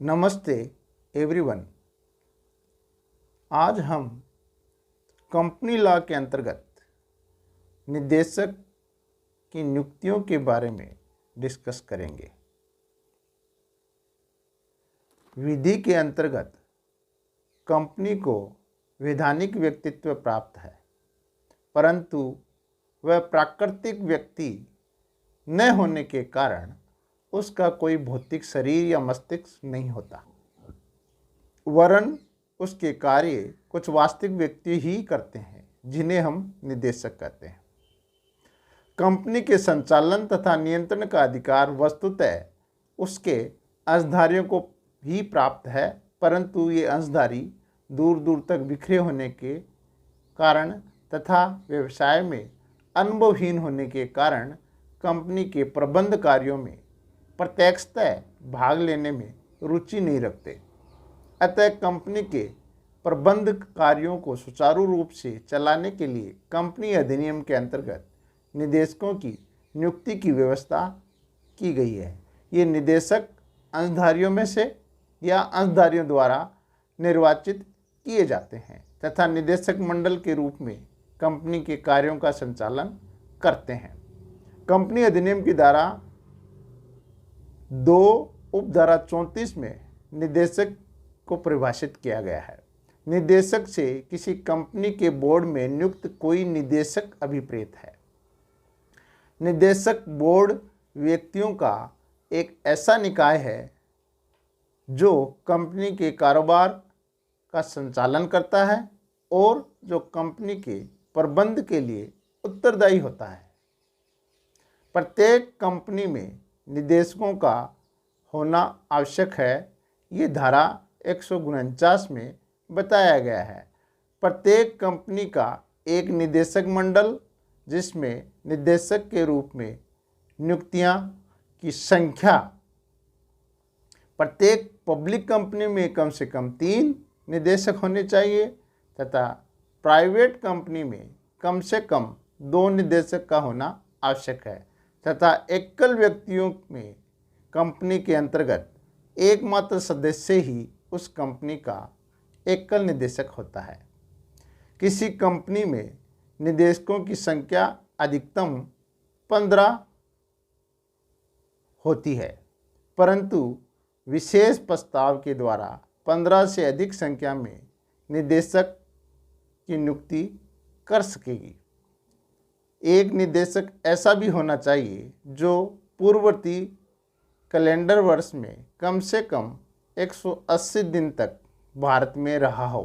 नमस्ते एवरीवन। आज हम कंपनी लॉ के अंतर्गत निदेशक की नियुक्तियों के बारे में डिस्कस करेंगे। विधि के अंतर्गत कंपनी को वैधानिक व्यक्तित्व प्राप्त है, परंतु वह प्राकृतिक व्यक्ति न होने के कारण उसका कोई भौतिक शरीर या मस्तिष्क नहीं होता, वरन उसके कार्य कुछ वास्तविक व्यक्ति ही करते हैं, जिन्हें हम निदेशक कहते हैं। कंपनी के संचालन तथा नियंत्रण का अधिकार वस्तुतः उसके अंशधारियों को ही प्राप्त है, परंतु ये अंशधारी दूर दूर तक बिखरे होने के कारण तथा व्यवसाय में अनुभवहीन होने के कारण कंपनी के प्रबंध कार्यों में प्रत्यक्षतः भाग लेने में रुचि नहीं रखते। अतः कंपनी के प्रबंध कार्यों को सुचारू रूप से चलाने के लिए कंपनी अधिनियम के अंतर्गत निदेशकों की नियुक्ति की व्यवस्था की गई है। ये निदेशक अंशधारियों में से या अंशधारियों द्वारा निर्वाचित किए जाते हैं तथा निदेशक मंडल के रूप में कंपनी के कार्यों का संचालन करते हैं। कंपनी अधिनियम की धारा 2 उपधारा 34 में निदेशक को परिभाषित किया गया है। निदेशक से किसी कंपनी के बोर्ड में नियुक्त कोई निदेशक अभिप्रेत है। निदेशक बोर्ड व्यक्तियों का एक ऐसा निकाय है जो कंपनी के कारोबार का संचालन करता है और जो कंपनी के प्रबंध के लिए उत्तरदायी होता है। प्रत्येक कंपनी में निदेशकों का होना आवश्यक है। ये धारा 149 में बताया गया है। प्रत्येक कंपनी का एक निदेशक मंडल, जिसमें निदेशक के रूप में नियुक्तियां की संख्या, प्रत्येक पब्लिक कंपनी में कम से कम 3 निदेशक होने चाहिए तथा प्राइवेट कंपनी में कम से कम 2 निदेशक का होना आवश्यक है तथा एकल व्यक्तियों में कंपनी के अंतर्गत एकमात्र सदस्य ही उस कंपनी का एकल निदेशक होता है। किसी कंपनी में निदेशकों की संख्या अधिकतम 15 होती है, परंतु विशेष प्रस्ताव के द्वारा 15 से अधिक संख्या में निदेशक की नियुक्ति कर सकेगी। एक निदेशक ऐसा भी होना चाहिए जो पूर्ववर्ती कैलेंडर वर्ष में कम से कम 180 दिन तक भारत में रहा हो।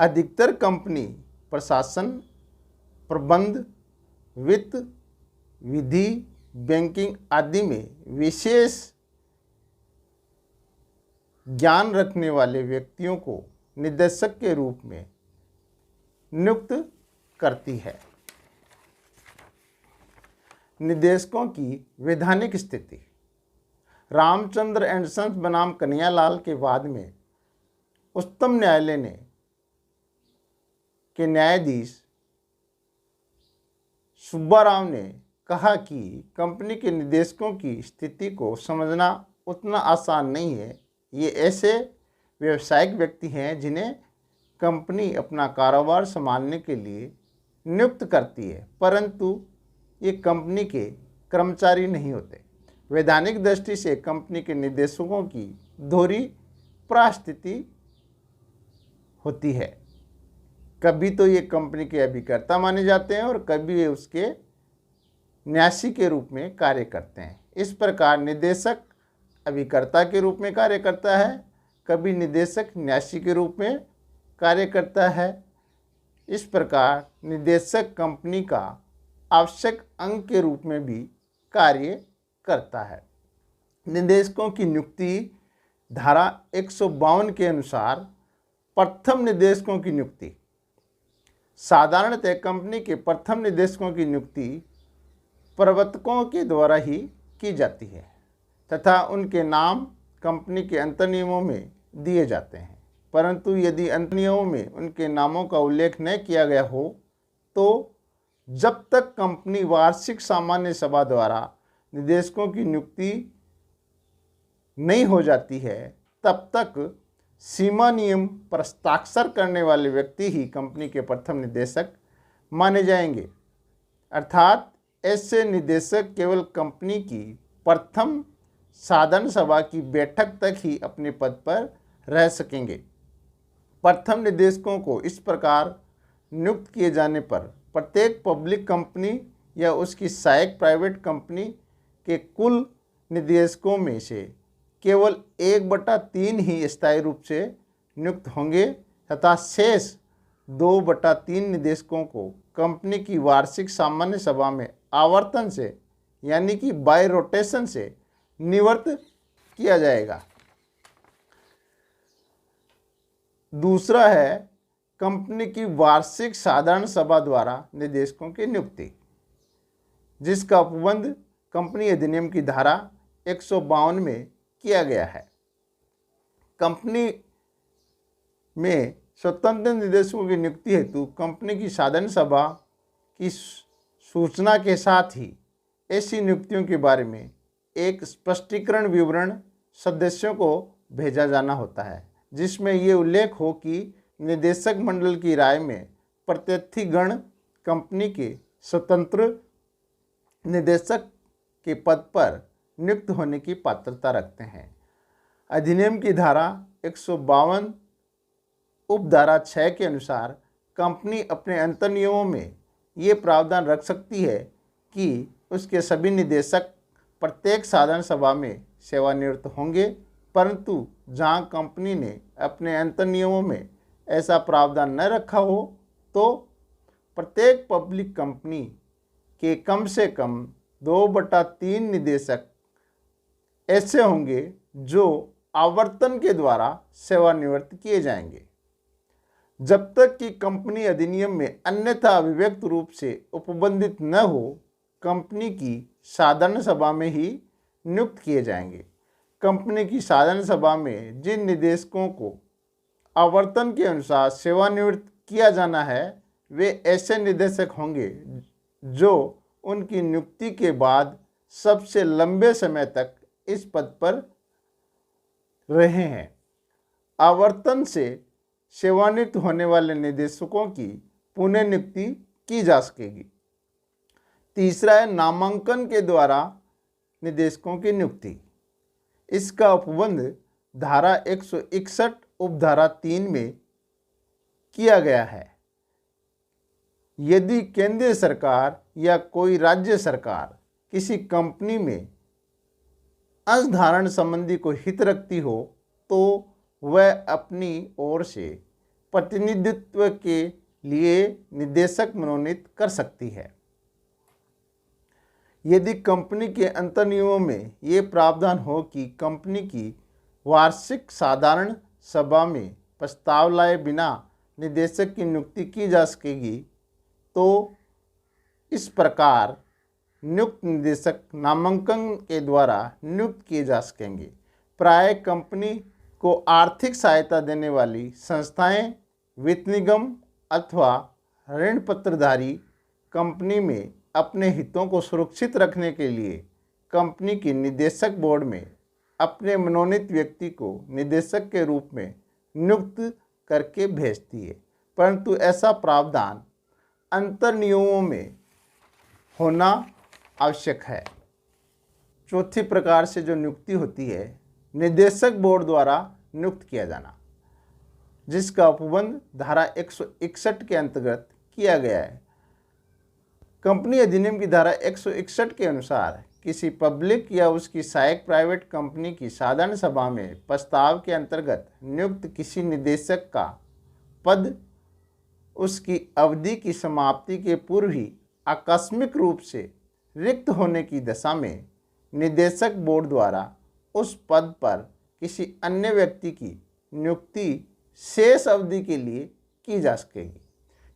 अधिकतर कंपनी प्रशासन, प्रबंध, वित्त, विधि, बैंकिंग आदि में विशेष ज्ञान रखने वाले व्यक्तियों को निदेशक के रूप में नियुक्त करती है। निदेशकों की वैधानिक स्थिति। रामचंद्र एंड संस बनाम कन्हैयालाल के वाद में उच्चतम न्यायालय के न्यायाधीश सुब्बाराव ने कहा कि कंपनी के निदेशकों की स्थिति को समझना उतना आसान नहीं है। ये ऐसे व्यावसायिक व्यक्ति हैं जिन्हें कंपनी अपना कारोबार संभालने के लिए नियुक्त करती है, परंतु ये कंपनी के कर्मचारी नहीं होते। वैधानिक दृष्टि से कंपनी के निदेशकों की दोहरी परिस्थिति होती है। कभी तो ये कंपनी के अभिकर्ता माने जाते हैं और कभी ये उसके न्यासी के रूप में कार्य करते हैं। इस प्रकार निदेशक अभिकर्ता के रूप में कार्य करता है, कभी निदेशक न्यासी के रूप में कार्य करता है। इस प्रकार निदेशक कंपनी का आवश्यक अंग के रूप में भी कार्य करता है। निदेशकों की नियुक्ति धारा 152 के अनुसार प्रथम निदेशकों की नियुक्ति। साधारणतः कंपनी के प्रथम निदेशकों की नियुक्ति प्रवर्तकों के द्वारा ही की जाती है तथा उनके नाम कंपनी के अंतर्नियमों में दिए जाते हैं, परंतु यदि अंतर्नियमों में उनके नामों का उल्लेख न किया गया हो तो जब तक कंपनी वार्षिक सामान्य सभा द्वारा निदेशकों की नियुक्ति नहीं हो जाती है तब तक सीमा नियम पर हस्ताक्षर करने वाले व्यक्ति ही कंपनी के प्रथम निदेशक माने जाएंगे। अर्थात ऐसे निदेशक केवल कंपनी की प्रथम साधारण सभा की बैठक तक ही अपने पद पर रह सकेंगे। प्रथम निदेशकों को इस प्रकार नियुक्त किए जाने पर प्रत्येक पब्लिक कंपनी या उसकी सहायक प्राइवेट कंपनी के कुल निदेशकों में से केवल 1/3 ही स्थायी रूप से नियुक्त होंगे तथा शेष 2/3 निदेशकों को कंपनी की वार्षिक सामान्य सभा में आवर्तन से यानी कि बाय रोटेशन से नियुक्त किया जाएगा। दूसरा है कंपनी की वार्षिक साधारण सभा द्वारा निदेशकों की नियुक्ति, जिसका उपबंध कंपनी अधिनियम की धारा 152 में किया गया है। कंपनी में स्वतंत्र निदेशकों की नियुक्ति हेतु कंपनी की साधारण सभा की सूचना के साथ ही ऐसी नियुक्तियों के बारे में एक स्पष्टीकरण विवरण सदस्यों को भेजा जाना होता है, जिसमें ये उल्लेख हो कि निदेशक मंडल की राय में प्रत्यर्थिगण कंपनी के स्वतंत्र निदेशक के पद पर नियुक्त होने की पात्रता रखते हैं। अधिनियम की धारा 152 उपधारा 6 के अनुसार कंपनी अपने अंतर नियमों में ये प्रावधान रख सकती है कि उसके सभी निदेशक प्रत्येक साधारण सभा में सेवानिवृत्त होंगे, परंतु जहां कंपनी ने अपने अंतर नियमों में ऐसा प्रावधान न रखा हो तो प्रत्येक पब्लिक कंपनी के कम से कम 2/3 निदेशक ऐसे होंगे जो आवर्तन के द्वारा सेवानिवृत्त किए जाएंगे। जब तक कि कंपनी अधिनियम में अन्यथा अभिव्यक्त रूप से उपबंधित न हो, कंपनी की साधारण सभा में ही नियुक्त किए जाएंगे। कंपनी की साधारण सभा में जिन निदेशकों को आवर्तन के अनुसार सेवानिवृत्त किया जाना है, वे ऐसे निदेशक होंगे जो उनकी नियुक्ति के बाद सबसे लंबे समय तक इस पद पर रहे हैं। आवर्तन से सेवानिवृत्त होने वाले निदेशकों की पुनः नियुक्ति की जा सकेगी। तीसरा है नामांकन के द्वारा निदेशकों की नियुक्ति। इसका उपबंध धारा 161 उपधारा 3 में किया गया है। यदि केंद्रीय सरकार या कोई राज्य सरकार किसी कंपनी में अंशधारण संबंधी कोई हित रखती हो तो वह अपनी ओर से प्रतिनिधित्व के लिए निदेशक मनोनीत कर सकती है। यदि कंपनी के अंतर नियमों में ये प्रावधान हो कि कंपनी की वार्षिक साधारण सभा में प्रस्ताव लाए बिना निदेशक की नियुक्ति की जा सकेगी, तो इस प्रकार नियुक्त निदेशक नामांकन के द्वारा नियुक्त किए जा सकेंगे। प्राय कंपनी को आर्थिक सहायता देने वाली संस्थाएं, वित्त निगम अथवा ऋण पत्रधारी कंपनी में अपने हितों को सुरक्षित रखने के लिए कंपनी की निदेशक बोर्ड में अपने मनोनीत व्यक्ति को निदेशक के रूप में नियुक्त करके भेजती है, परंतु ऐसा प्रावधान अंतर नियमों में होना आवश्यक है। चौथी प्रकार से जो नियुक्ति होती है, निदेशक बोर्ड द्वारा नियुक्त किया जाना, जिसका उपबंध धारा 161 के अंतर्गत किया गया है। कंपनी अधिनियम की धारा 161 के अनुसार किसी पब्लिक या उसकी सहायक प्राइवेट कंपनी की साधारण सभा में प्रस्ताव के अंतर्गत नियुक्त किसी निदेशक का पद उसकी अवधि की समाप्ति के पूर्व ही आकस्मिक रूप से रिक्त होने की दशा में निदेशक बोर्ड द्वारा उस पद पर किसी अन्य व्यक्ति की नियुक्ति शेष अवधि के लिए की जा सकेगी।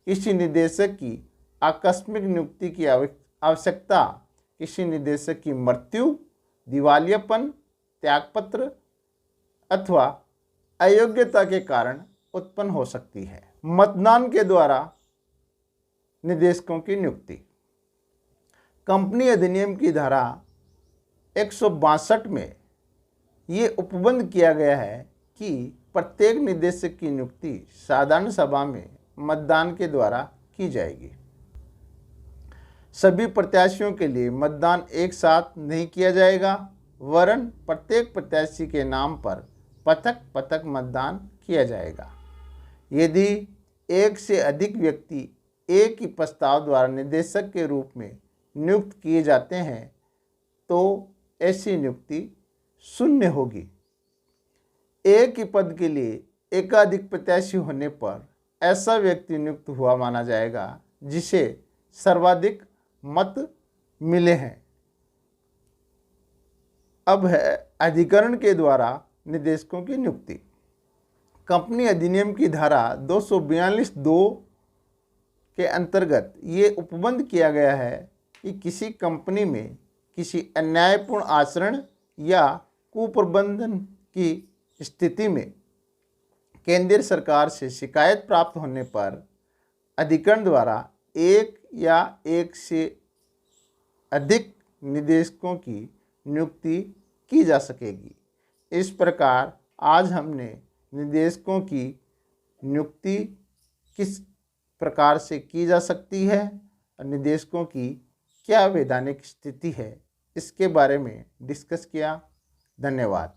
किसी निदेशक की आकस्मिक नियुक्ति की आवश्यकता किसी निदेशक की मृत्यु, दिवालियापन, त्यागपत्र अथवा अयोग्यता के कारण उत्पन्न हो सकती है। मतदान के द्वारा निदेशकों की नियुक्ति। कंपनी अधिनियम की धारा 162 में ये उपबंध किया गया है कि प्रत्येक निदेशक की नियुक्ति साधारण सभा में मतदान के द्वारा की जाएगी। सभी प्रत्याशियों के लिए मतदान एक साथ नहीं किया जाएगा, वरन प्रत्येक प्रत्याशी के नाम पर पृथक पृथक मतदान किया जाएगा। यदि एक से अधिक व्यक्ति एक ही प्रस्ताव द्वारा निदेशक के रूप में नियुक्त किए जाते हैं तो ऐसी नियुक्ति शून्य होगी। एक ही पद के लिए एकाधिक प्रत्याशी होने पर ऐसा व्यक्ति नियुक्त हुआ माना जाएगा जिसे सर्वाधिक मत मिले हैं। अब है अधिकरण के द्वारा निदेशकों की नियुक्ति। कंपनी अधिनियम की धारा 242(2) के अंतर्गत ये उपबंध किया गया है कि किसी कंपनी में किसी अन्यायपूर्ण आचरण या कुप्रबंधन की स्थिति में केंद्र सरकार से शिकायत प्राप्त होने पर अधिकरण द्वारा एक या एक से अधिक निदेशकों की नियुक्ति की जा सकेगी। इस प्रकार आज हमने निदेशकों की नियुक्ति किस प्रकार से की जा सकती है और निदेशकों की क्या वैधानिक स्थिति है इसके बारे में डिस्कस किया। धन्यवाद।